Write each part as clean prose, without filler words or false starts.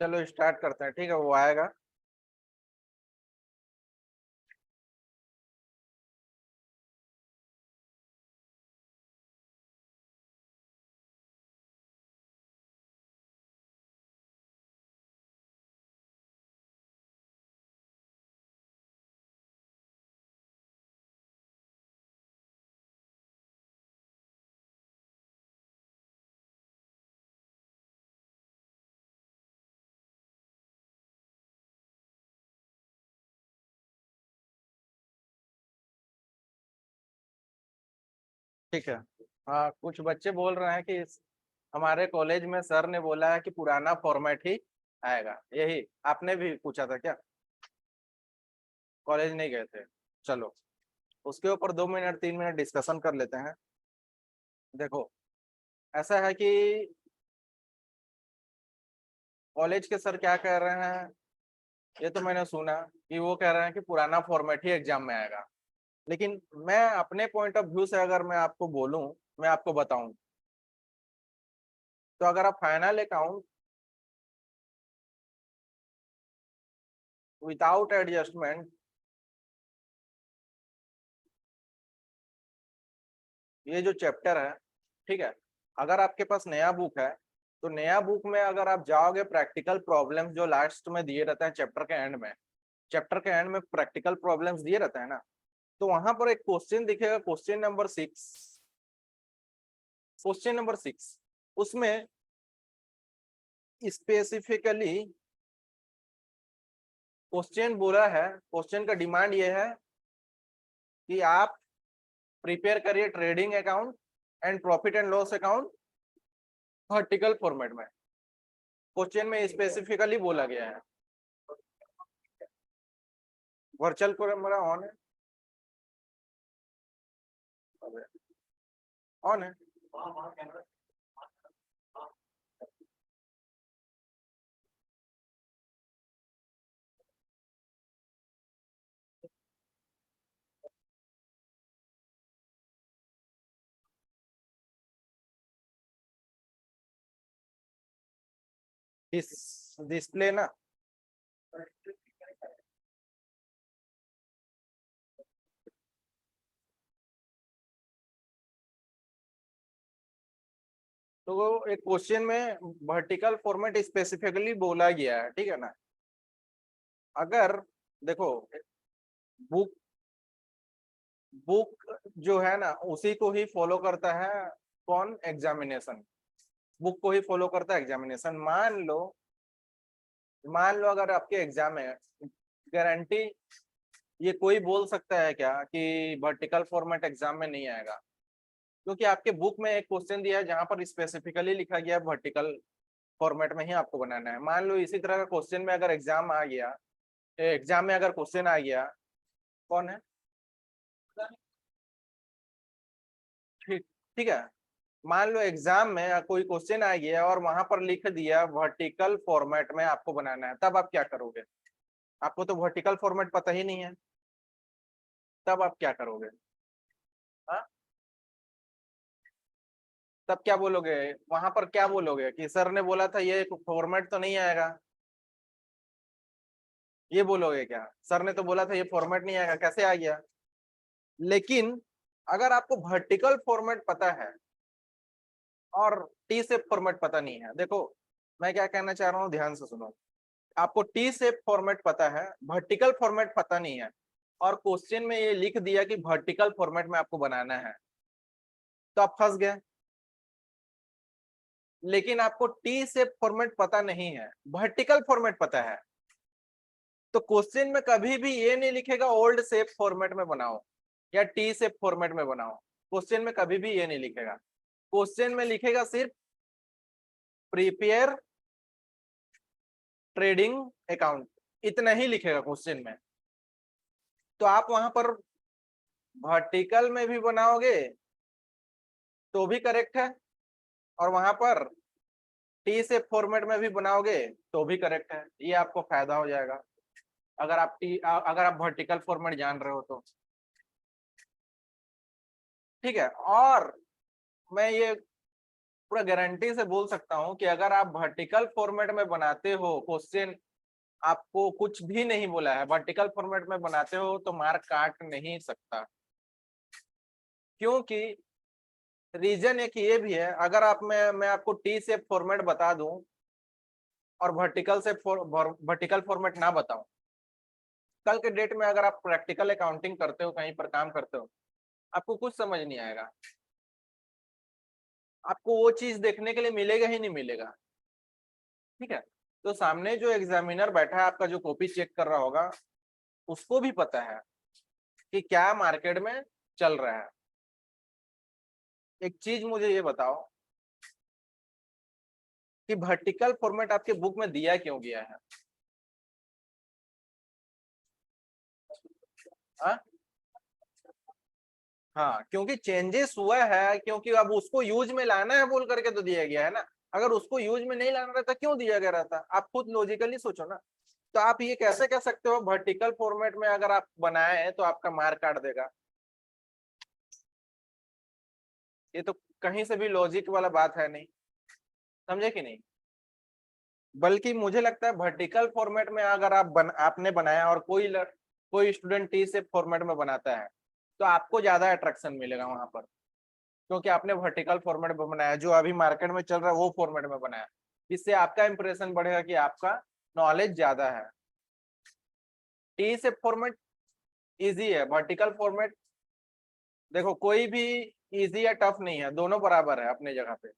चलो स्टार्ट करते हैं, ठीक है, वो आएगा। ठीक है। हाँ, कुछ बच्चे बोल रहे हैं कि हमारे कॉलेज में सर ने बोला है कि पुराना फॉर्मेट ही आएगा। यही आपने भी पूछा था क्या? कॉलेज नहीं गए थे? चलो, उसके ऊपर 2 मिनट 3 मिनट डिस्कशन कर लेते हैं। देखो, ऐसा है कि कॉलेज के सर क्या कह रहे हैं, ये तो मैंने सुना कि वो कह रहे हैं कि पुराना फॉर्मेट ही एग्जाम में आएगा। लेकिन मैं अपने पॉइंट ऑफ व्यू से अगर मैं आपको बोलूं, मैं आपको बताऊं, तो अगर आप फाइनल अकाउंट विदाउट एडजस्टमेंट, ये जो चैप्टर है, ठीक है, अगर आपके पास नया बुक है, तो नया बुक में अगर आप जाओगे, प्रैक्टिकल प्रॉब्लम्स जो लास्ट में दिए रहते हैं चैप्टर के एंड में, चैप्टर के एंड में प्रैक्टिकल प्रॉब्लम्स दिए रहते हैं ना, तो वहां पर एक क्वेश्चन दिखेगा, क्वेश्चन नंबर 6, उसमें स्पेसिफिकली क्वेश्चन बोला है, क्वेश्चन का डिमांड ये है कि आप प्रिपेयर करिए trading account and profit and loss account vertical format में। क्वेश्चन में स्पेसिफिकली बोला गया है। वर्चुअल कैमरा ऑन है? ऑन है। डिस्प्ले ना। तो वो एक क्वेश्चन में वर्टिकल फॉर्मेट स्पेसिफिकली बोला गया है, ठीक है ना। अगर देखो, बुक बुक जो है ना, उसी को ही फॉलो करता है। कौन? एग्जामिनेशन। बुक को ही फॉलो करता है एग्जामिनेशन। मान लो अगर आपके एग्जाम है, गारंटी ये कोई बोल सकता है क्या कि वर्टिकल फॉर्मेट एग्जाम में नहीं आएगा? क्योंकि आपके बुक में एक क्वेश्चन दिया है जहां पर स्पेसिफिकली लिखा गया है वर्टिकल फॉर्मेट में ही आपको बनाना है। मान लो इसी तरह का क्वेश्चन में अगर एग्जाम आ गया, एग्जाम में अगर क्वेश्चन आ गया, कौन है? ठीक, ठीक है। मान लो एग्जाम में कोई क्वेश्चन आ गया और वहां पर लिख दिया वर्टिकल फॉर्मेट में आपको बनाना है, तब आप क्या करोगे? आपको तो वर्टिकल फॉर्मेट पता ही नहीं है, तब आप क्या करोगे? हाँ, तब क्या बोलोगे? वहां पर क्या बोलोगे कि सर ने बोला था ये फॉर्मेट तो नहीं आएगा? ये बोलोगे क्या? सर ने तो बोला था ये फॉर्मेट नहीं आएगा, कैसे आ गया? लेकिन अगर आपको वर्टिकल फॉर्मेट पता है और टी शेप फॉर्मेट पता नहीं है, देखो मैं क्या कहना चाह रहा हूँ, ध्यान से सुनो। आपको टी शेप फॉर्मेट पता है, वर्टिकल फॉर्मेट पता नहीं है, और क्वेश्चन में ये लिख दिया कि वर्टिकल फॉर्मेट में आपको बनाना है, तो आप फंस गए। लेकिन आपको टी शेप फॉर्मेट पता नहीं है, वर्टिकल फॉर्मेट पता है, तो क्वेश्चन में कभी भी ये नहीं लिखेगा ओल्ड शेप फॉर्मेट में बनाओ या टी शेप फॉर्मेट में बनाओ। क्वेश्चन में कभी भी ये नहीं लिखेगा। क्वेश्चन में लिखेगा सिर्फ प्रिपेयर ट्रेडिंग अकाउंट, इतना ही लिखेगा क्वेश्चन में। तो आप वहां पर वर्टिकल में भी बनाओगे तो भी करेक्ट है, और वहां पर टी से फॉर्मेट में भी बनाओगे तो भी करेक्ट है। ये आपको फायदा हो जाएगा अगर आप वर्टिकल फॉर्मेट जान रहे हो तो। ठीक है। और मैं ये पूरा गारंटी से बोल सकता हूँ कि अगर आप वर्टिकल फॉर्मेट में बनाते हो क्वेश्चन, आपको कुछ भी नहीं बोला है, वर्टिकल फॉर्मेट में बनाते हो तो मार्क काट नहीं सकता। क्योंकि रीजन एक ये भी है, अगर आप मैं आपको टी शेप फॉर्मेट बता दूं और वर्टिकल फॉर्मेट ना बताऊं, कल के डेट में अगर आप प्रैक्टिकल अकाउंटिंग करते हो, कहीं पर काम करते हो, आपको कुछ समझ नहीं आएगा, आपको वो चीज देखने के लिए मिलेगा ही नहीं मिलेगा। ठीक है, तो सामने जो एग्जामिनर बैठा है आपका, जो कॉपी चेक कर रहा होगा, उसको भी पता है कि क्या मार्केट में चल रहा है। एक चीज मुझे ये बताओ कि वर्टिकल फॉर्मेट आपके बुक में दिया क्यों गया है? हाँ, हाँ, क्योंकि चेंजेस हुआ है, क्योंकि अब उसको यूज में लाना है बोल करके तो दिया गया है ना। अगर उसको यूज में नहीं लाना रहता क्यों दिया गया रहता? आप खुद लॉजिकली सोचो ना। तो आप ये कैसे कह सकते हो वर्टिकल फॉर्मेट में अगर आप बनाए तो आपका मार्क काट देगा? ये तो कहीं से भी लॉजिक वाला बात है नहीं, समझे कि नहीं? बल्कि मुझे लगता है वर्टिकल फॉर्मेट में अगर आपने बनाया और कोई स्टूडेंट टी से फॉर्मेट में बनाता है, तो आपको ज्यादा अट्रैक्शन मिलेगा वहां पर, क्योंकि आपने वर्टिकल फॉर्मेट में बनाया, जो अभी मार्केट में चल रहा है वो फॉर्मेट में बनाया। इससे आपका इंप्रेशन बढ़ेगा कि आपका नॉलेज ज्यादा है। टी से फॉर्मेट इजी है, वर्टिकल फॉर्मेट देखो कोई भी इजी या टफ नहीं है, दोनों बराबर है अपने जगह पे।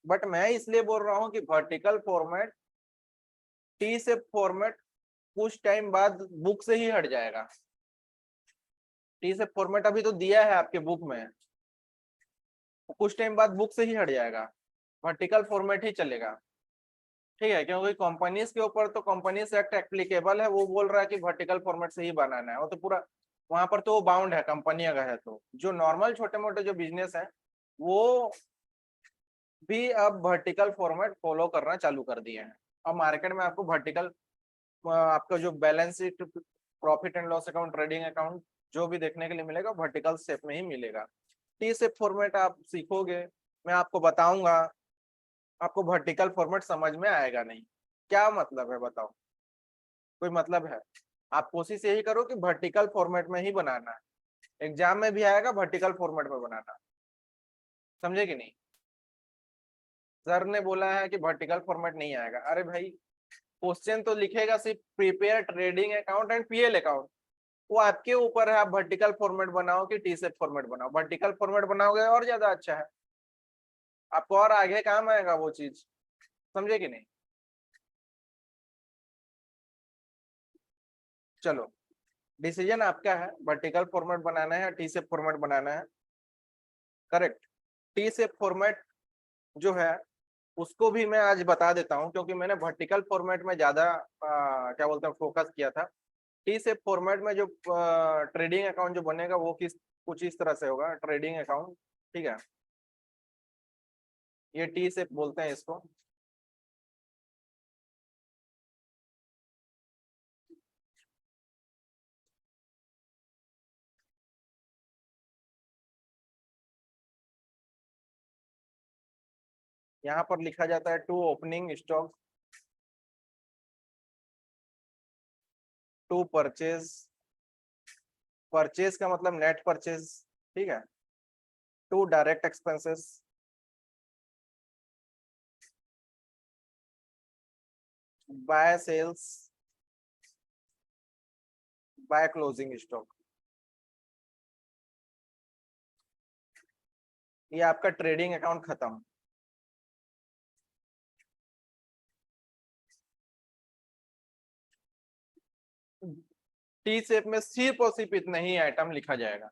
बट मैं इसलिए बोल रहा हूँ कि वर्टिकल फॉर्मेट, टी से फॉर्मेट कुछ टाइम बाद बुक से ही हट जाएगा। टी से फॉर्मेट अभी तो दिया है आपके बुक में, कुछ टाइम बाद बुक से ही हट जाएगा, वर्टिकल फॉर्मेट ही चलेगा। ठीक है, क्योंकि कंपनीज के ऊपर तो कंपनीज एक्ट एप्लीकेबल है, वो बोल रहा है कि वर्टिकल फॉर्मेट से ही बनाना है, वो तो पूरा वहां पर तो वो बाउंड है, कंपनी अगर है तो। जो नॉर्मल छोटे मोटे जो बिजनेस है, वो भी अब वर्टिकल फॉर्मेट फॉलो करना चालू कर दिए हैं। अब मार्केट में आपको वर्टिकल, आपका जो balance sheet, profit and loss account, trading account, जो भी देखने के लिए मिलेगा वर्टिकल शेप में ही मिलेगा। टी शेप फॉर्मेट आप सीखोगे, मैं आपको बताऊंगा, आपको वर्टिकल फॉर्मेट समझ में आएगा नहीं। क्या मतलब है बताओ? कोई मतलब है? आप कोशिश यही करो कि वर्टिकल फॉर्मेट में ही बनाना है, एग्जाम में भी आएगा वर्टिकल फॉर्मेट में बनाना। समझे कि नहीं? सर ने बोला है कि वर्टिकल फॉर्मेट नहीं आएगा, अरे भाई क्वेश्चन तो लिखेगा सिर्फ prepare trading account and PL account, वो आपके ऊपर है, आप वर्टिकल फॉर्मेट बनाओ कि टी शेप फॉर्मेट बनाओ। वर्टिकल फॉर्मेट बनाओगे और ज्यादा अच्छा है, आपको और आगे काम आएगा वो चीज। समझे कि नहीं? चलो, डिसीजन आपका है, वर्टिकल फॉर्मेट बनाना है या टी शेप फॉर्मेट बनाना है। करेक्ट। टी शेप फॉर्मेट जो है उसको भी मैं आज बता देता हूँ, क्योंकि मैंने वर्टिकल फॉर्मेट में ज्यादा क्या बोलते हैं फोकस किया था। टी शेप फॉर्मेट में जो ट्रेडिंग अकाउंट जो बनेगा वो कुछ इस तरह से होगा, ट्रेडिंग अकाउंट। ठीक है, ये टी शेप बोलते हैं इसको। यहाँ पर लिखा जाता है to opening stock, to purchase, purchase का मतलब नेट परचेज। ठीक है, to direct expenses, by sales, by closing stock. ये आपका ट्रेडिंग अकाउंट खत्म। टी शेप में सिर्फ और सिर्फ इतना ही आइटम लिखा जाएगा,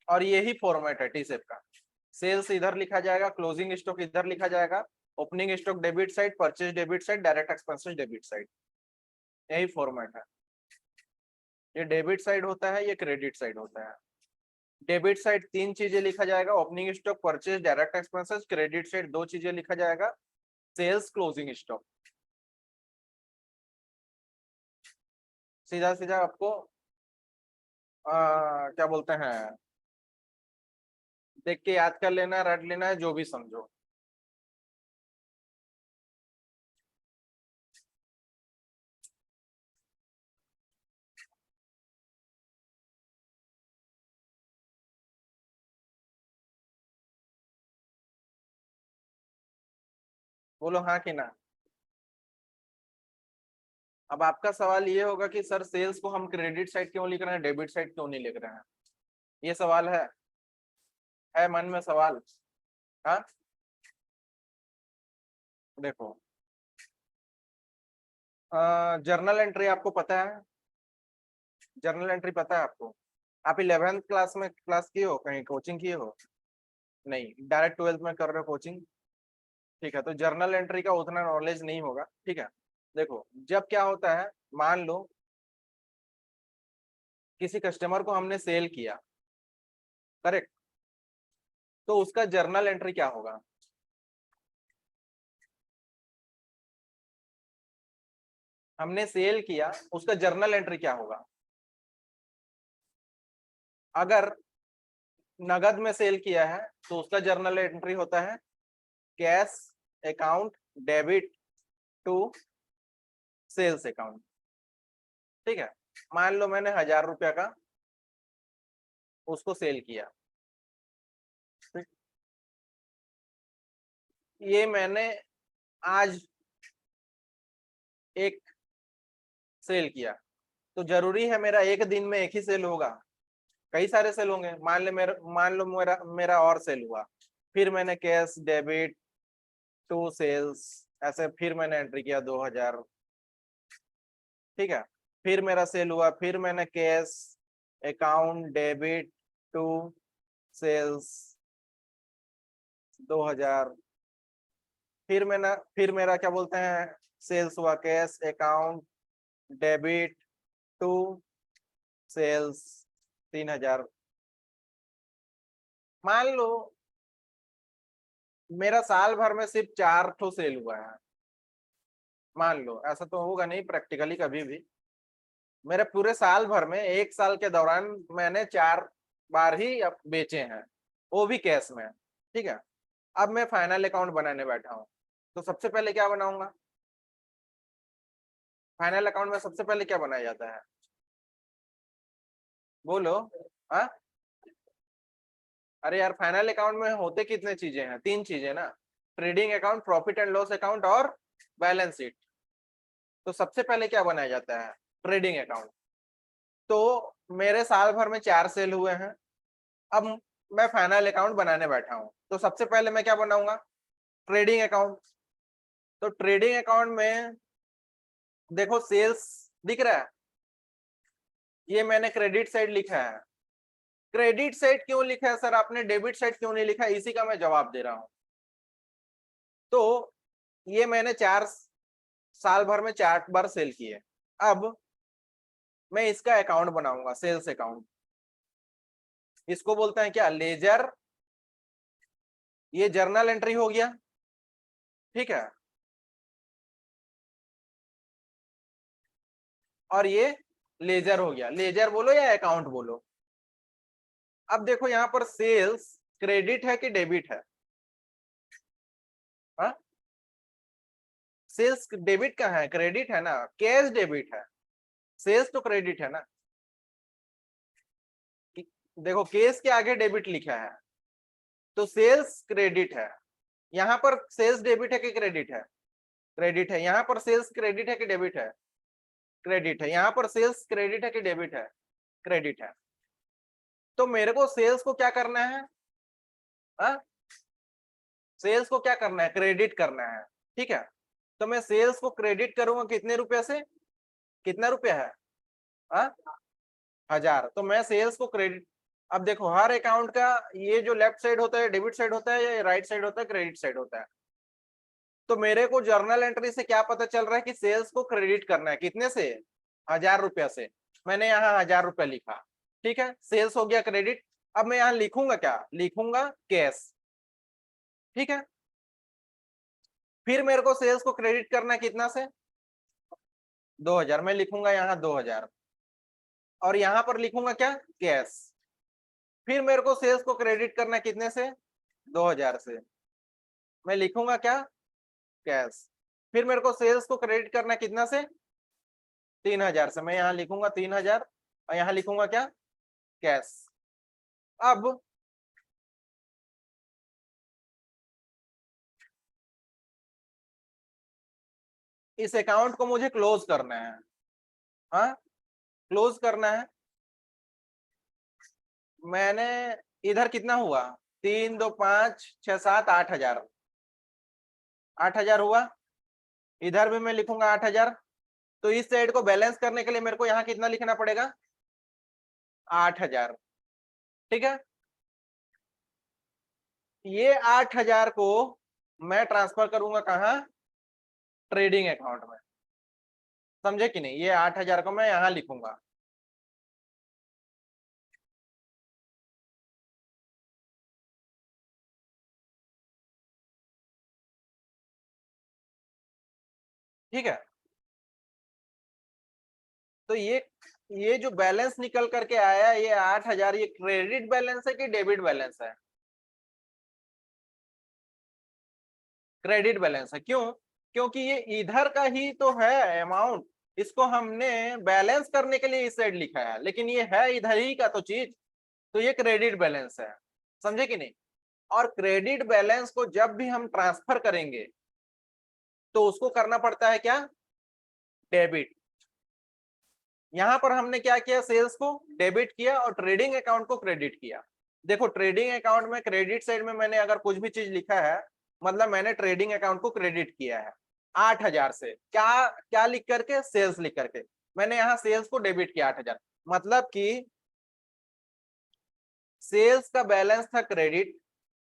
और यही फॉर्मेट है टी शेप का। सेल्स इधर लिखा जाएगा, क्लोजिंग स्टॉक इधर लिखा जाएगा, opening stock debit side, purchase debit side, direct expenses debit side, यही फॉर्मेट है। ये डेबिट साइड होता है, ये क्रेडिट साइड होता है। डेबिट साइड तीन चीजें लिखा जाएगा, opening stock, purchase, direct expenses. Credit side दो चीजें लिखा जाएगा, सेल्स, क्लोजिंग स्टॉक। सीधा सीधा आपको क्या बोलते हैं, देख के याद कर लेना, रट लेना है, जो भी समझो। बोलो हाँ कि ना। अब आपका सवाल ये होगा कि सर सेल्स को हम क्रेडिट साइड क्यों लिख रहे हैं, डेबिट साइड क्यों नहीं लिख रहे हैं? ये सवाल है मन में सवाल। हाँ देखो, जर्नल एंट्री आपको पता है? जर्नल एंट्री पता है आपको? आप 11th क्लास में क्लास किए हो, कहीं कोचिंग किए हो? नहीं, डायरेक्ट 12th में कर रहे हो कोचिंग। ठीक है, तो जर्नल एंट्री का उतना नॉलेज नहीं होगा। ठीक है, देखो जब क्या होता है, मान लो किसी कस्टमर को हमने सेल किया, करेक्ट, तो उसका जर्नल एंट्री क्या होगा? हमने सेल किया, उसका जर्नल एंट्री क्या होगा? अगर नगद में सेल किया है तो उसका जर्नल एंट्री होता है cash account debit to sales account. ठीक है, मान लो मैंने 1000 रुपया का उसको सेल किया। ठीक? ये मैंने आज एक सेल किया, तो जरूरी है मेरा एक दिन में एक ही सेल होगा? कई सारे सेल होंगे। मान लो मेरा और सेल हुआ, फिर मैंने कैश डेबिट टू सेल्स, ऐसे फिर मैंने एंट्री किया 2000। ठीक है, फिर मेरा सेल हुआ, फिर मैंने cash account debit to sales 2000। फिर मेरा क्या बोलते हैं, सेल्स हुआ, cash account debit to sales 3000। मान लो मेरा साल भर में सिर्फ 4 ठो सेल हुआ है। मान लो, ऐसा तो होगा नहीं प्रैक्टिकली कभी भी। मेरे पूरे साल भर में, एक साल के दौरान मैंने 4 बार ही बेचे हैं, वो भी कैश में। ठीक है, अब मैं फाइनल अकाउंट बनाने बैठा हूँ, तो सबसे पहले क्या बनाऊंगा? फाइनल अकाउंट में सबसे पहले क्या बनाया जाता है? बोलो। हाँ, अरे यार फाइनल अकाउंट में होते कितने चीजें हैं? 3 चीजें ना, trading account, profit and loss account और बैलेंस शीट। तो सबसे पहले क्या बनाया जाता है? Trading account. तो मेरे साल भर में 4 सेल हुए हैं, अब मैं फाइनल अकाउंट बनाने बैठा हूं, तो सबसे पहले मैं क्या बनाऊंगा? Trading account. तो ट्रेडिंग अकाउंट में देखो सेल्स दिख रहा है, ये मैंने क्रेडिट साइड लिखा है। क्रेडिट साइड क्यों लिखा है सर आपने, डेबिट साइड क्यों नहीं लिखा? इसी का मैं जवाब दे रहा हूं। तो ये मैंने 4 साल भर में 4 बार सेल किए। अब मैं इसका अकाउंट बनाऊंगा, सेल्स अकाउंट। इसको बोलते हैं क्या? लेजर। ये जर्नल एंट्री हो गया। ठीक है, और ये लेजर हो गया। लेजर बोलो या अकाउंट बोलो। अब देखो यहाँ पर सेल्स क्रेडिट है कि डेबिट है? हाँ, सेल्स डेबिट का है, क्रेडिट है ना, कैश डेबिट है, सेल्स तो क्रेडिट है ना। देखो केस के आगे डेबिट लिखा है, तो सेल्स क्रेडिट है। यहाँ पर सेल्स डेबिट है कि क्रेडिट है? क्रेडिट है। यहाँ पर सेल्स क्रेडिट है कि डेबिट है? क्रेडिट है। यहाँ पर सेल्स क्रेडिट है कि डेबिट है? क्रेडिट है। तो मेरे को सेल्स को क्या करना है? हाँ, सेल्स को क्या करना है? क्रेडिट करना है। ठीक है, तो मैं सेल्स को क्रेडिट करूंगा कितने रुपए से? कितना रुपया है? हाँ, 1000। तो मैं सेल्स को क्रेडिट, अब देखो हर अकाउंट का ये जो लेफ्ट साइड होता है डेबिट साइड होता है, या राइट साइड होता है क्रेडिट साइड होता है? तो मेरे को जर्नल एंट्री से क्या पता चल रहा है कि सेल्स को क्रेडिट करना है कितने से? 1000 रुपया से। मैंने यहाँ 1000 रुपया लिखा। ठीक है, सेल्स हो गया क्रेडिट। अब मैं यहाँ लिखूंगा क्या? लिखूंगा कैश। ठीक है, फिर मेरे को सेल्स को क्रेडिट करना है कितना से? 2000। मैं लिखूंगा यहाँ 2000, और यहाँ पर लिखूंगा क्या? कैश। फिर मेरे को सेल्स को क्रेडिट करना कितने से, 2000 से। मैं लिखूंगा क्या, कैश। फिर मेरे को सेल्स को क्रेडिट करना कितना से, 3000 से। मैं यहाँ लिखूंगा 3000 और यहाँ लिखूंगा क्या, कैश। अब इस अकाउंट को मुझे क्लोज करना है। हाँ, क्लोज करना है। मैंने इधर कितना हुआ, 3 2 5 6 7 8 हजार, 8 हजार हुआ। इधर भी मैं लिखूंगा 8 हजार। तो इस साइड को बैलेंस करने के लिए मेरे को यहाँ कितना लिखना पड़ेगा, 8 हजार। ठीक है, ये 8 हजार को मैं ट्रांसफर करूंगा कहाँ, ट्रेडिंग अकाउंट में। समझे कि नहीं, ये 8 हजार को मैं यहाँ लिखूंगा। ठीक है, तो ये जो बैलेंस निकल करके आया, ये 8 हजार, ये क्रेडिट बैलेंस है कि डेबिट बैलेंस है, क्रेडिट बैलेंस है। क्यों, क्योंकि ये इधर का ही तो है अमाउंट, इसको हमने बैलेंस करने के लिए इस साइड लिखा है, लेकिन ये है इधर ही का तो चीज, तो ये क्रेडिट बैलेंस है। समझे कि नहीं। और क्रेडिट बैलेंस को जब भी हम ट्रांसफर करेंगे तो उसको करना पड़ता है क्या, डेबिट। यहां पर हमने क्या किया, सेल्स को डेबिट किया और ट्रेडिंग अकाउंट को क्रेडिट किया। देखो ट्रेडिंग अकाउंट में क्रेडिट साइड में मैंने अगर कुछ भी चीज लिखा है, मतलब मैंने ट्रेडिंग अकाउंट को क्रेडिट किया है 8 हजार से, क्या क्या लिख करके, सेल्स लिख करके। मैंने यहाँ सेल्स को डेबिट किया 8 हजार, मतलब कि सेल्स का बैलेंस था क्रेडिट,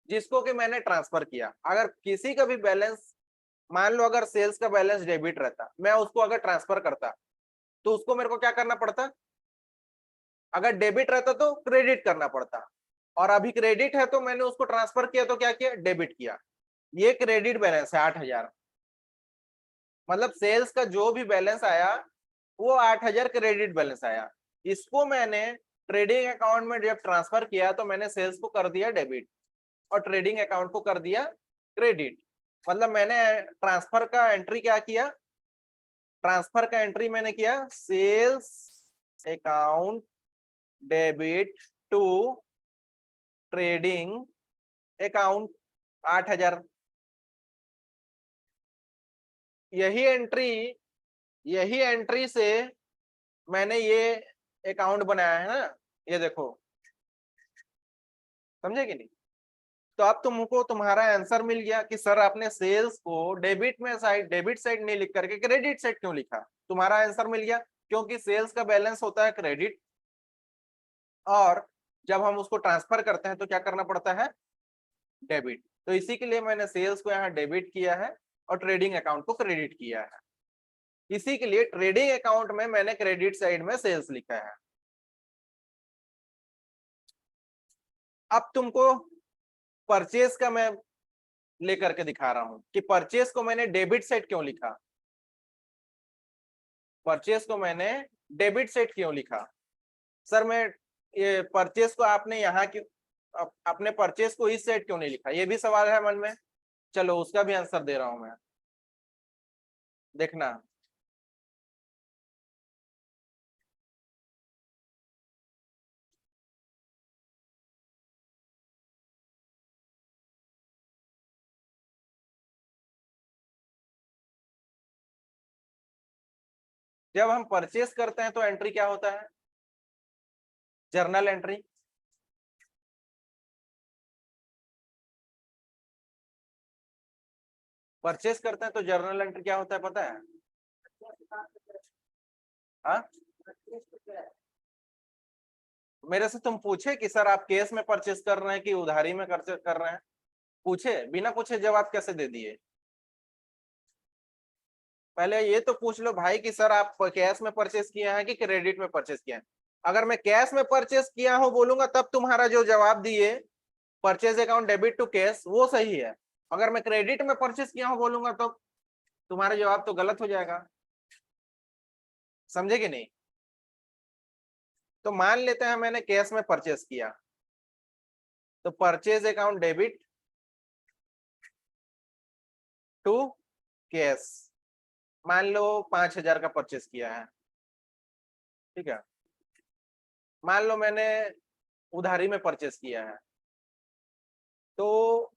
जिसको कि मैंने ट्रांसफर किया। अगर किसी का भी बैलेंस, मान लो अगर सेल्स का बैलेंस डेबिट रहता, मैं उसको अगर ट्रांसफर करता, तो उसको मेरे को क्या करना पड़ता, अगर डेबिट रहता तो क्रेडिट करना पड़ता, और अभी क्रेडिट है तो मैंने उसको ट्रांसफर किया तो क्या किया, डेबिट किया। ये क्रेडिट बैलेंस है 8 हजार। मतलब सेल्स का जो भी बैलेंस आया वो 8 हजार क्रेडिट बैलेंस आया। इसको मैंने ट्रेडिंग अकाउंट में जब ट्रांसफर किया तो मैंने सेल्स को कर दिया डेबिट और ट्रेडिंग अकाउंट को कर दिया क्रेडिट। मतलब मैंने ट्रांसफर का एंट्री क्या किया, ट्रांसफर का एंट्री मैंने किया, sales account debit to trading account 8 हजार। यही एंट्री, यही एंट्री से मैंने ये अकाउंट बनाया है ना, ये देखो। समझे कि नहीं। तो अब तुमको तुम्हारा आंसर मिल गया कि सर आपने सेल्स को डेबिट में साइड, डेबिट साइड नहीं लिख करके क्रेडिट साइड क्यों लिखा। तुम्हारा आंसर मिल गया, क्योंकि सेल्स का बैलेंस होता है क्रेडिट, और जब हम उसको ट्रांसफर करते हैं तो क्या करना पड़ता है, डेबिट। तो इसी के लिए मैंने सेल्स को यहाँ डेबिट किया है और ट्रेडिंग अकाउंट को क्रेडिट किया है। इसी के लिए ट्रेडिंग अकाउंट में मैंने क्रेडिट साइड में सेल्स लिखा है। अब तुमको परचेज का मैं लेकर के दिखा रहा हूं कि परचेज को मैंने डेबिट साइड क्यों लिखा, परचेज को मैंने डेबिट साइड क्यों लिखा। सर मैं ये परचेज को आपने यहाँ की, अपने परचेज को इस साइड क्यों नहीं लिखा, ये भी सवाल है मन में। चलो उसका भी आंसर दे रहा हूं मैं, देखना। जब हम परचेस करते हैं तो एंट्री क्या होता है, जर्नल एंट्री। परचेस करते हैं तो जर्नल एंट्री क्या होता है पता है, हाँ। मेरे से तुम पूछे कि सर आप कैश में परचेस कर रहे हैं कि उधारी में कर रहे हैं, पूछे, बिना पूछे जवाब कैसे दे दिए। पहले ये तो पूछ लो भाई कि सर आप कैश में परचेस किए हैं कि क्रेडिट में परचेस किए हैं। अगर मैं कैश में परचेस किया हूं बोलूंगा तब तुम्हारा जो जवाब दिए purchase account debit to cash वो सही है। अगर मैं क्रेडिट में परचेस किया हूं बोलूंगा तो तुम्हारा जवाब तो गलत हो जाएगा। समझे कि नहीं। तो मान लेते हैं मैंने कैश में परचेस किया, तो purchase account debit to cash. मान लो 5,000 का परचेज किया है, ठीक है। मान लो मैंने उधारी में परचेज किया है, तो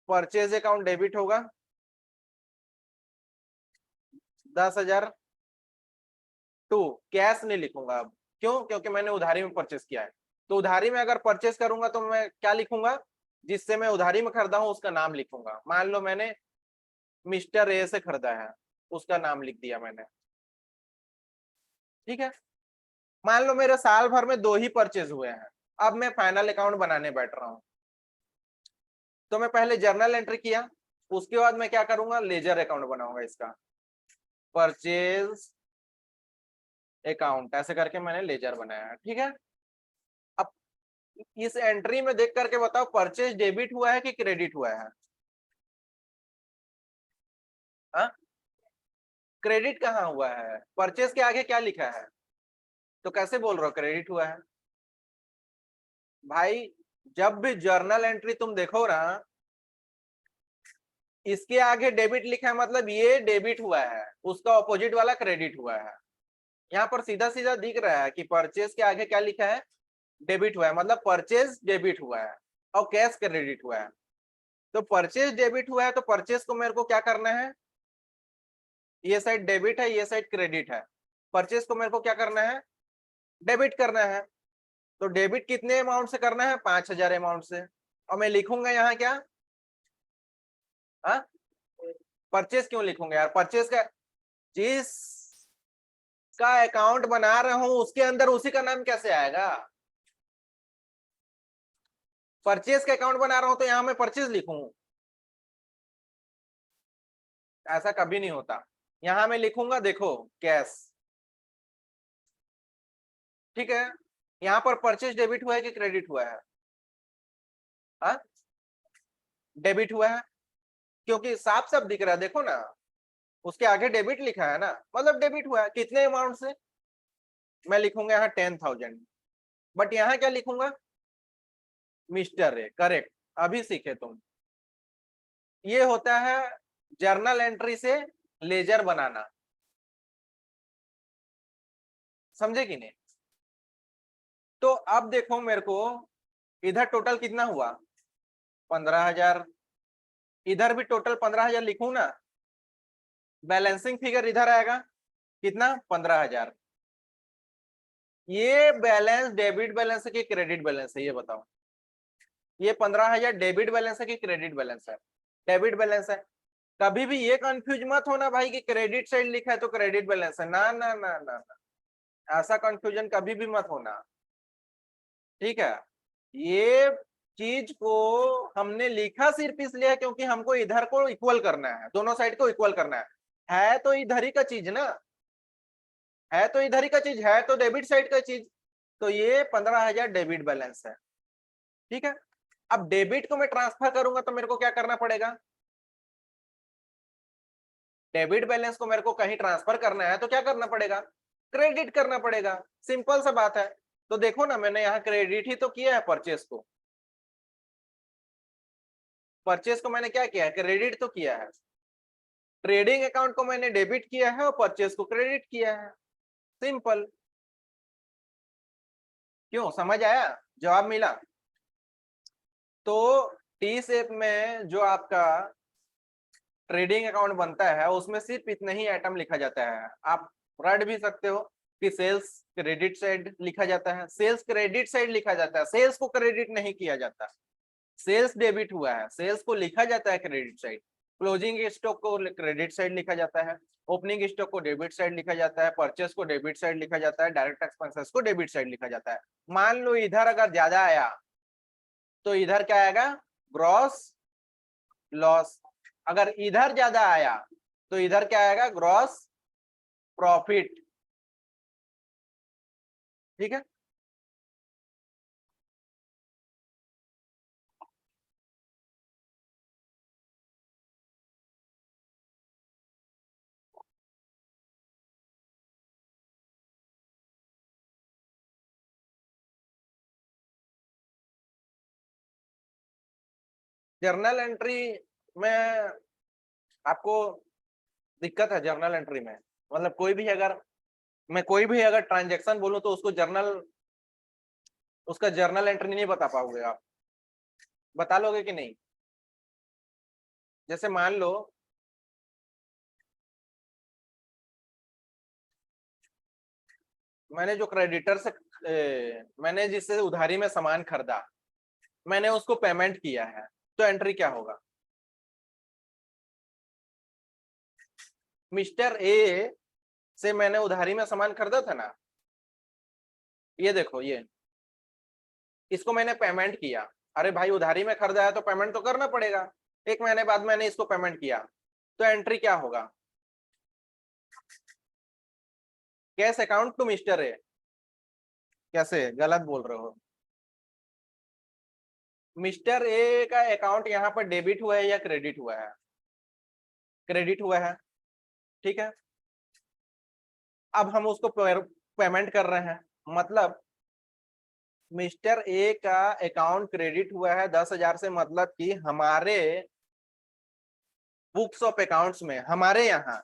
परचेज अकाउंट डेबिट होगा 10,000 टू कैश नहीं लिखूंगा अब। क्यों? क्योंकि मैंने उधारी में परचेज किया है। तो उधारी में अगर परचेज करूंगा तो मैं क्या लिखूंगा? जिससे मैं उधारी में खरीदा हूं उसका नाम लिखूंगा। मान लो मैंने मिस्टर ए से खरीदा है, उसका नाम लिख दिया मैंने, ठीक है। मान लो मेरे साल भर में 2 ही परचेज हुए हैं, अब मैं फाइनल अकाउंट बनाने बैठ रहा हूं। तो मैं पहले जर्नल एंट्री किया, उसके बाद मैं क्या करूंगा? लेजर अकाउंट बनाऊंगा इसका, परचेज अकाउंट ऐसे करके मैंने लेजर बनाया है, ठीक है। अब इस एंट्री में देख करके बताओ परचेज डेबिट हुआ है कि क्रेडिट हुआ है? हाँ, क्रेडिट कहाँ हुआ है? परचेज के आगे क्या लिखा है? तो कैसे बोल रहे हो क्रेडिट हुआ है? भाई, जब भी जर्नल एंट्री तुम देखो ना, इसके आगे डेबिट लिखा है मतलब ये डेबिट हुआ है, उसका ऑपोजिट वाला क्रेडिट हुआ है। यहाँ पर सीधा सीधा दिख रहा है कि परचेज के आगे क्या लिखा है? डेबिट हुआ है, मतलब परचेज डेबिट हुआ है और कैश क्रेडिट हुआ है। तो परचेज डेबिट हुआ है तो परचेज को मेरे को क्या करना है? ये साइड डेबिट है, ये साइड क्रेडिट है। परचेज को मेरे को क्या करना है? डेबिट करना है। तो डेबिट कितने अमाउंट से करना है? 5,000 अमाउंट से। और मैं लिखूंगा यहाँ क्या? हाँ, परचेज क्यों लिखूंगा यार? परचेज का जिस का अकाउंट बना रहा हूं उसके अंदर उसी का नाम कैसे आएगा? परचेज का अकाउंट बना रहा हूं तो यहां मैं परचेज लिखूं? ऐसा कभी नहीं होता। यहां मैं लिखूंगा, देखो, कैश, ठीक है। यहाँ पर परचेज डेबिट हुआ है कि क्रेडिट हुआ है? हाँ, डेबिट हुआ है, क्योंकि साफ साफ दिख रहा है, देखो ना, उसके आगे डेबिट लिखा है ना, मतलब डेबिट हुआ है। कितने अमाउंट से? मैं लिखूंगा यहाँ 10,000, बट यहाँ क्या लिखूंगा? Mister A, correct. अभी सीखे तुम। ये होता है जर्नल एंट्री से लेजर बनाना, समझे कि नहीं? तो अब देखो मेरे को, इधर टोटल कितना हुआ? 15,000। इधर भी टोटल 15,000 लिखूं ना? बैलेंसिंग फिगर इधर आएगा कितना? 15,000। ये बैलेंस डेबिट बैलेंस है कि क्रेडिट बैलेंस है, ये बताओ। ये 15,000 डेबिट बैलेंस है कि क्रेडिट बैलेंस है? डेबिट बैलेंस है। कभी भी ये कंफ्यूज मत होना भाई कि क्रेडिट साइड लिखा है तो क्रेडिट बैलेंस है, ना ना ना ना ना, ऐसा कंफ्यूजन कभी भी मत होना, ठीक है। ये चीज को हमने लिखा सिर्फ इसलिए है क्योंकि हमको इधर को इक्वल करना है, दोनों साइड को इक्वल करना है तो इधर ही का चीज ना, है तो इधर ही का चीज, है तो डेबिट साइड का चीज। तो ये 15,000 डेबिट बैलेंस है, ठीक है। अब डेबिट को मैं ट्रांसफर करूंगा तो मेरे को क्या करना पड़ेगा? डेबिट बैलेंस को मेरे को कहीं ट्रांसफर करना है तो क्या करना पड़ेगा? क्रेडिट करना पड़ेगा। सिंपल सा बात है। तो देखो ना, मैंने यहाँ क्रेडिट ही तो किया है परचेस को। परचेस को मैंने क्या किया है? क्रेडिट तो किया है। ट्रेडिंग अकाउंट को मैंने डेबिट किया है और परचेस को क्रेडिट किया है। सिंपल। क्यों, समझ आया? जवाब मिला? तो टी शेप में जो आपका ट्रेडिंग अकाउंट बनता है उसमें सिर्फ इतना ही आइटम लिखा जाता है। आप रट भी सकते हो कि सेल्स क्रेडिट साइड लिखा जाता है, सेल्स क्रेडिट साइड लिखा जाता है, सेल्स को क्रेडिट नहीं किया जाता। सेल्स डेबिट हुआ है, सेल्स को लिखा जाता है क्रेडिट साइड। क्लोजिंग स्टॉक को क्रेडिट साइड लिखा जाता है, ओपनिंग स्टॉक को डेबिट साइड लिखा जाता है, परचेस को डेबिट साइड लिखा जाता है, डायरेक्ट एक्सपेंसेस को डेबिट साइड लिखा जाता है। मान लो इधर अगर ज्यादा आया तो इधर क्या आएगा? Gross loss. अगर इधर ज्यादा आया तो इधर क्या आएगा? ग्रॉस प्रॉफिट, ठीक है। जर्नल एंट्री में आपको दिक्कत है, जर्नल एंट्री में मतलब कोई भी अगर ट्रांजेक्शन बोलूं तो उसका जर्नल एंट्री नहीं बता पाओगे आप। बता लोगे कि नहीं? जैसे मान लो मैंने जो क्रेडिटर से मैंने जिससे उधारी में सामान खरीदा, मैंने उसको पेमेंट किया है, तो एंट्री क्या होगा? मिस्टर ए से मैंने उधारी में सामान खरीदा था ना, ये देखो, ये इसको मैंने पेमेंट किया। अरे भाई उधारी में खरीदा है तो पेमेंट तो करना पड़ेगा। 1 महीने बाद मैंने इसको पेमेंट किया, तो एंट्री क्या होगा? Cash account to mister A. कैसे गलत बोल रहे हो? मिस्टर ए का अकाउंट यहाँ पर डेबिट हुआ है या क्रेडिट हुआ है? क्रेडिट हुआ है, ठीक है। अब हम उसको पेमेंट कर रहे हैं, मतलब मिस्टर ए का अकाउंट क्रेडिट हुआ है 10,000 से, मतलब कि हमारे बुक्स ऑफ अकाउंट्स में हमारे यहाँ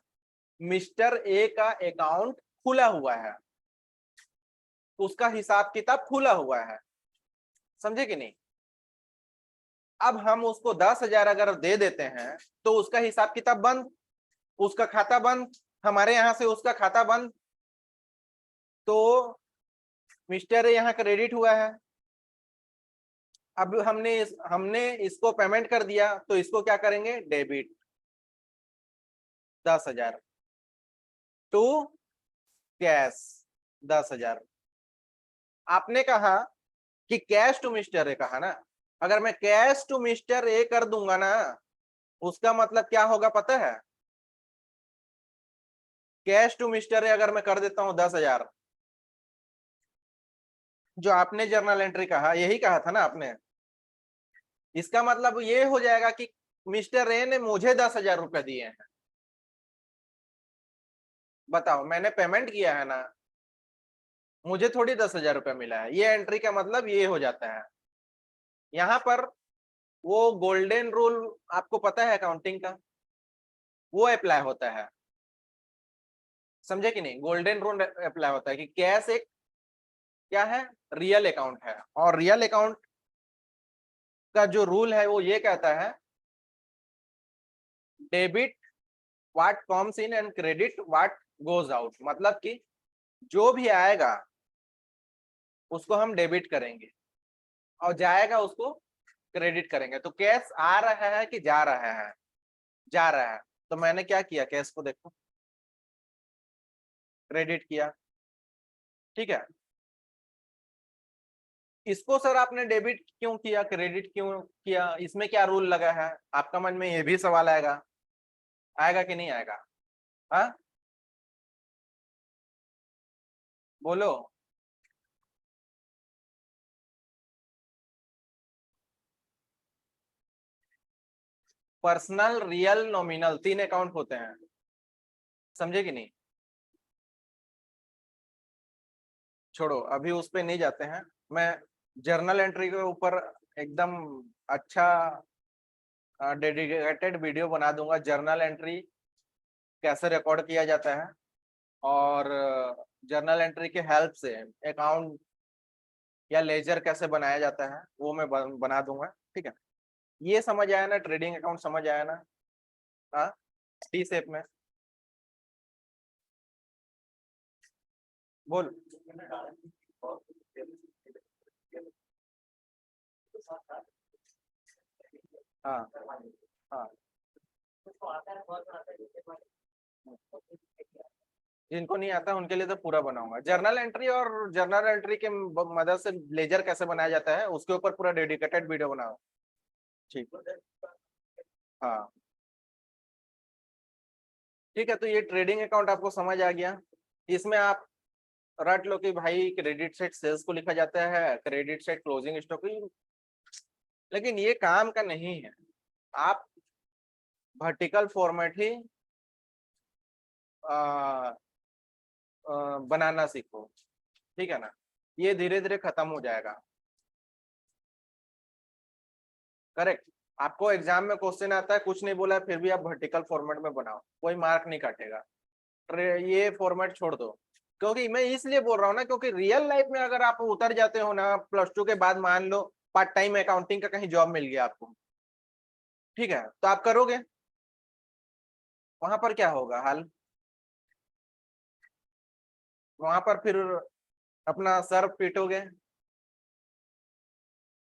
मिस्टर ए का अकाउंट खुला हुआ है, उसका हिसाब किताब खुला हुआ है, समझे कि नहीं? अब हम उसको 10,000 अगर दे देते हैं तो उसका हिसाब किताब बंद, उसका खाता बंद, हमारे यहाँ से उसका खाता बंद, तो मिस्टर ए यहाँ क्रेडिट हुआ है। अब हमने इसको पेमेंट कर दिया, तो इसको क्या करेंगे? Debit 10,000 to cash 10,000। आपने कहा कि कैश टू मिस्टर ए कहा ना, अगर मैं कैश टू मिस्टर ए कर दूंगा ना, उसका मतलब क्या होगा पता है? कैश टू मिस्टर ए अगर मैं कर देता हूं 10,000, जो आपने जर्नल एंट्री कहा, यही कहा था ना आपने, इसका मतलब ये हो जाएगा कि मिस्टर ए ने मुझे 10,000 रुपए दिए हैं। बताओ, मैंने पेमेंट किया है ना, मुझे थोड़ी 10,000 रुपया मिला है। ये एंट्री का मतलब ये हो जाता है। यहाँ पर वो गोल्डन रूल आपको पता है अकाउंटिंग का, वो अप्लाई होता है, समझे कि नहीं? गोल्डन रूल अप्लाई होता है कि कैश एक क्या है? रियल अकाउंट है, और रियल अकाउंट का जो रूल है वो ये कहता है debit what comes in and credit what goes out. मतलब कि जो भी आएगा उसको हम डेबिट करेंगे और जाएगा उसको क्रेडिट करेंगे। तो कैश आ रहा है कि जा रहा है? जा रहा है। तो मैंने क्या किया, कैश को देखो क्रेडिट किया, ठीक है। इसको सर आपने डेबिट क्यों किया, क्रेडिट क्यों किया? इसमें क्या रूल लगा है? आपका मन में ये भी सवाल आएगा, आएगा कि नहीं आएगा? हाँ बोलो। पर्सनल, रियल, नॉमिनल 3 अकाउंट होते हैं, समझे कि नहीं? छोड़ो, अभी उस पे नहीं जाते हैं। मैं जर्नल एंट्री के ऊपर एकदम अच्छा डेडिकेटेड वीडियो बना दूंगा, जर्नल एंट्री कैसे रिकॉर्ड किया जाता है, और जर्नल एंट्री के हेल्प से अकाउंट या लेजर कैसे बनाया जाता है, वो मैं बना दूंगा, ठीक है। ये समझ आया ना? ट्रेडिंग अकाउंट समझ आया ना? हाँ, टी शेप में बोल। हाँ हाँ, जिनको नहीं आता उनके लिए तो पूरा बनाऊंगा जर्नल एंट्री, और जर्नल एंट्री के मदद से लेजर कैसे बनाया जाता है उसके ऊपर पूरा डेडिकेटेड वीडियो बनाओ, ठीक। हाँ ठीक है, तो ये ट्रेडिंग अकाउंट आपको समझ आ गया। इसमें आप रट लो कि भाई क्रेडिट सेट सेल्स को लिखा जाता है, क्रेडिट सेट क्लोजिंग स्टॉक, लेकिन ये काम का नहीं है। आप वर्टिकल फॉर्मेट ही आ, बनाना सीखो, ठीक है ना? ये धीरे धीरे खत्म हो जाएगा, करेक्ट। आपको एग्जाम में क्वेश्चन आता है, कुछ नहीं बोला है, फिर भी आप वर्टिकल फॉर्मेट में बनाओ, कोई मार्क नहीं काटेगा। ये फॉर्मेट छोड़ दो, क्योंकि मैं इसलिए बोल रहा हूँ ना, क्योंकि रियल लाइफ में अगर आप उतर जाते हो ना, +2 के बाद मान लो पार्ट टाइम अकाउंटिंग का कहीं जॉब मिल गया आपको, ठीक है, तो आप करोगे? वहां पर क्या होगा हाल? वहां पर फिर अपना सर पीटोगे,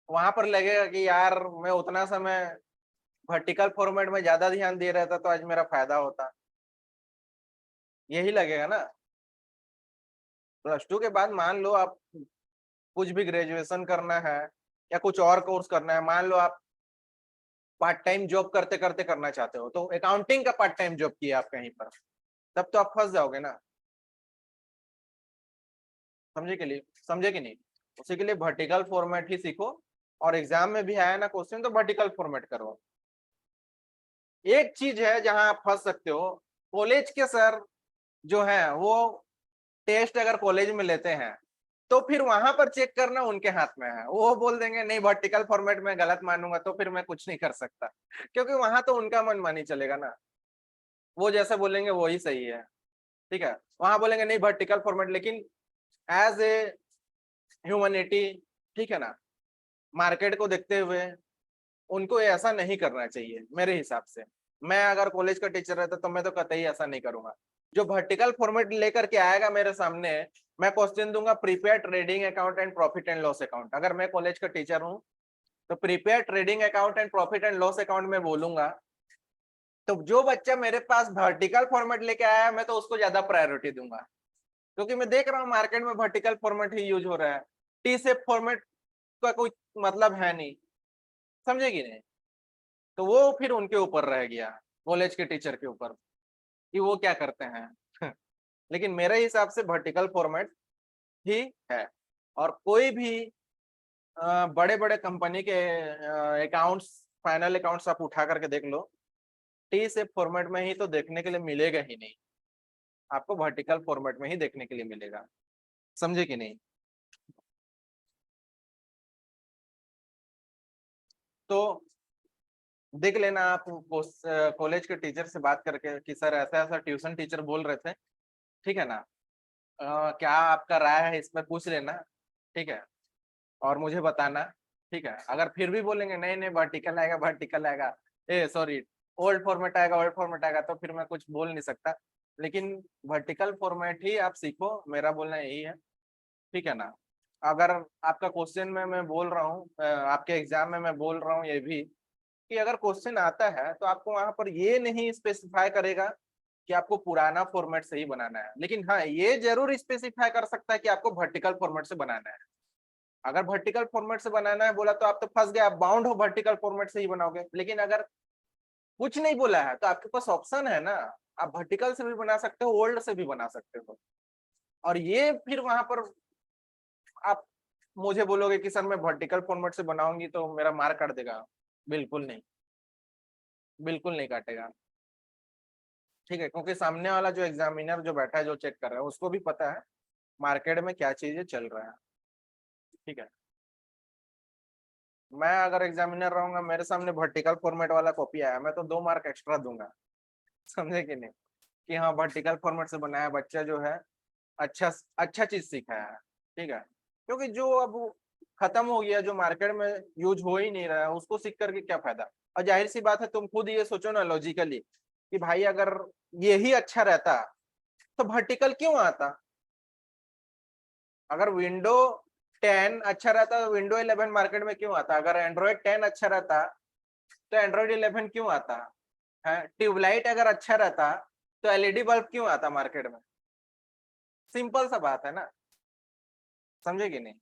वहां पर लगेगा कि यार मैं उतना समय वर्टिकल फॉर्मेट में ज्यादा ध्यान दे रहा था तो आज मेरा फायदा होता, यही लगेगा ना। +2 के बाद मान लो आप कुछ भी ग्रेजुएशन करना है या कुछ और कोर्स करना है, मान लो आप पार्ट टाइम जॉब करते करते करना चाहते हो, तो अकाउंटिंग का पार्ट टाइम जॉब किया आप कहीं पर, तब तो आप फंस जाओगे ना। समझे के लिए, समझे कि नहीं? उसी के लिए वर्टिकल फॉर्मेट ही सीखो, और एग्जाम में भी आया ना क्वेश्चन तो वर्टिकल फॉर्मेट करो। एक चीज है जहां आप फंस सकते हो, कॉलेज के सर जो है वो टेस्ट अगर कॉलेज में लेते हैं तो फिर वहां पर चेक करना उनके हाथ में है, वो बोल देंगे नहीं वर्टिकल फॉर्मेट में गलत मानूंगा तो फिर मैं कुछ नहीं कर सकता, क्योंकि वहां तो उनका मन मानी चलेगा ना, वो जैसे बोलेंगे वही सही है, ठीक है। वहां बोलेंगे नहीं वर्टिकल फॉर्मेट, लेकिन एज ए ह्यूमैनिटी, ठीक है ना, मार्केट को देखते हुए उनको ऐसा नहीं करना चाहिए मेरे हिसाब से। मैं अगर कॉलेज का टीचर रहता तो मैं तो कतई ऐसा नहीं करूंगा। जो वर्टिकल फॉर्मेट लेकर के आएगा मेरे सामने, मैं क्वेश्चन दूंगा prepare trading account and profit and loss account, अगर मैं कॉलेज का टीचर हूं तो prepare trading account and profit and loss account में बोलूंगा, तो जो बच्चा मेरे पास वर्टिकल फॉर्मेट लेके आया मैं तो उसको ज्यादा प्रायोरिटी दूंगा, क्योंकि मैं देख रहा हूँ मार्केट में वर्टिकल फॉर्मेट ही यूज हो रहा है, टी शेप फॉर्मेट का कोई मतलब है नहीं, समझेगी नहीं। तो वो फिर उनके ऊपर रह गया, कॉलेज के टीचर के ऊपर, कि वो क्या करते हैं। लेकिन मेरे हिसाब से वर्टिकल फॉर्मेट ही है। और कोई भी बड़े बड़े कंपनी के अकाउंट्स, फाइनल अकाउंट्स आप उठा करके देख लो, टी शेप फॉर्मेट में ही तो देखने के लिए मिलेगा ही नहीं, आपको वर्टिकल फॉर्मेट में ही देखने के लिए मिलेगा, समझे कि नहीं? तो देख लेना आप कॉलेज के टीचर से बात करके कि सर ऐसा ऐसा ट्यूशन टीचर बोल रहे थे, ठीक है ना, क्या आपका राय है इसमें, पूछ लेना, ठीक है, और मुझे बताना, ठीक है। अगर फिर भी बोलेंगे नहीं नहीं वर्टिकल आएगा, वर्टिकल आएगा, ए सॉरी ओल्ड फॉर्मेट आएगा, ओल्ड फॉर्मेट आएगा, तो फिर मैं कुछ बोल नहीं सकता। लेकिन वर्टिकल फॉर्मेट ही आप सीखो, मेरा बोलना यही है, ठीक है ना। अगर आपका क्वेश्चन में मैं बोल रहा हूँ, आपके एग्जाम में मैं बोल रहा हूँ ये भी, कि अगर क्वेश्चन आता है तो आपको वहां पर ये नहीं स्पेसिफाई करेगा कि आपको पुराना फॉर्मेट से ही बनाना है, लेकिन हाँ ये जरूर स्पेसिफाई कर सकता है कि आपको वर्टिकल फॉर्मेट से बनाना है। अगर वर्टिकल फॉर्मेट से बनाना है बोला तो आप तो फंस गए, आप बाउंड हो वर्टिकल फॉर्मेट से ही बनाओगे। लेकिन अगर कुछ नहीं बोला है तो आपके पास ऑप्शन है ना, आप वर्टिकल से भी बना सकते हो, ओल्ड से भी बना सकते हो। और ये फिर वहां पर आप मुझे बोलोगे कि सर मैं वर्टिकल फॉर्मेट से बनाऊंगी तो मेरा मार्क काट देगा, बिल्कुल नहीं, बिल्कुल नहीं काटेगा, ठीक है, क्योंकि सामने वाला जो एग्जामिनर जो बैठा है, जो चेक कर रहा है, उसको भी पता है मार्केट में क्या चीजें चल रहा है, ठीक है। मैं अगर एग्जामिनर रहूंगा, मेरे सामने वर्टिकल फॉर्मेट वाला कॉपी आया, मैं तो 2 मार्क एक्स्ट्रा दूंगा, समझे कि नहीं, कि हाँ वर्टिकल फॉर्मेट से बनाया बच्चा जो है, अच्छा अच्छा चीज सीखा है, ठीक है। क्योंकि जो अब खत्म हो गया, जो मार्केट में यूज हो ही नहीं रहा है, उसको सीख करके क्या फायदा। और जाहिर सी बात है, तुम खुद ये सोचो ना लॉजिकली, कि भाई अगर यही अच्छा रहता तो वर्टिकल क्यों आता? अगर विंडो 10 अच्छा रहता तो विंडो 11 मार्केट में क्यों आता? अगर एंड्रॉइड 10 अच्छा रहता तो एंड्रॉइड 11 क्यों आता है? ट्यूबलाइट अगर अच्छा रहता तो एलईडी बल्ब क्यों आता मार्केट में? सिंपल सा बात है ना, समझे कि नहीं?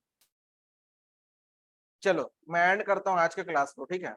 चलो मैं एंड करता हूँ आज के क्लास को, ठीक है।